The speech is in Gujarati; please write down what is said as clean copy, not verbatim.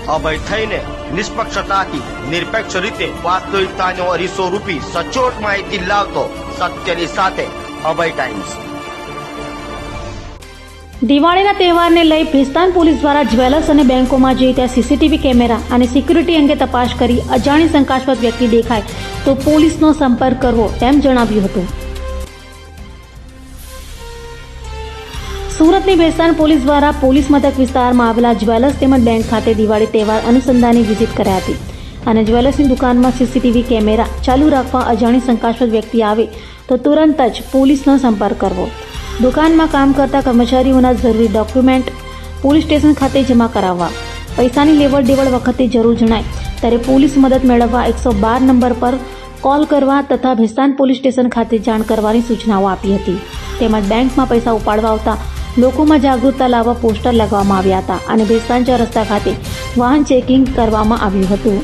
અભય થઈને નિષ્પક્ષતાથી નિરપેક્ષ રીતે વાસ્તવિકતાનો અરીસો રૂપી સચોટ માહિતી લાવતો સત્યની સાથે અભય ટાઈમ્સ। દિવાળીના તહેવારને લઈ ભેસ્તાન પોલીસ દ્વારા જ્વેલર્સ અને બેંકોમાં જઈ ત્યાં સીસીટીવી કેમેરા અને સિક્યુરિટી અંગે તપાસ કરી અજાણી શંકાસ્પદ વ્યક્તિ દેખાય તો પોલીસનો સંપર્ક કરવો તેમ જણાવ્યું હતું। સુરતની ભેસ્તાન પોલીસ દ્વારા પોલીસ મથક વિસ્તારમાં આવેલા જ્વેલર્સ તેમજ બેંક ખાતે દિવાળી તહેવાર અનુસંધાની વિઝિટ કર્યા હતી અને જ્વેલર્સની દુકાનમાં સીસીટીવી કેમેરા ચાલુ રાખવા અજાણી શંકાસ્પદ વ્યક્તિ આવે તો તુરંત જ પોલીસનો સંપર્ક કરવો, દુકાનમાં કામ કરતા કર્મચારીઓના જરૂરી ડોક્યુમેન્ટ પોલીસ સ્ટેશન ખાતે જમા કરાવવા, પૈસાની લેવડ દેવડ વખતે જરૂર જણાય ત્યારે પોલીસ મદદ મેળવવા 112 નંબર પર કોલ કરવા તથા ભેસ્તાન પોલીસ સ્ટેશન ખાતે જાણ કરવાની સૂચનાઓ આપી હતી। તેમજ બેંકમાં પૈસા ઉપાડવા આવતા લોકોમાં જાગૃતતા લાવવા પોસ્ટર લગાવવામાં આવ્યા હતા અને ભેસ્તાન ચાર રસ્તા ખાતે વાહન ચેકિંગ કરવામાં આવ્યું હતું।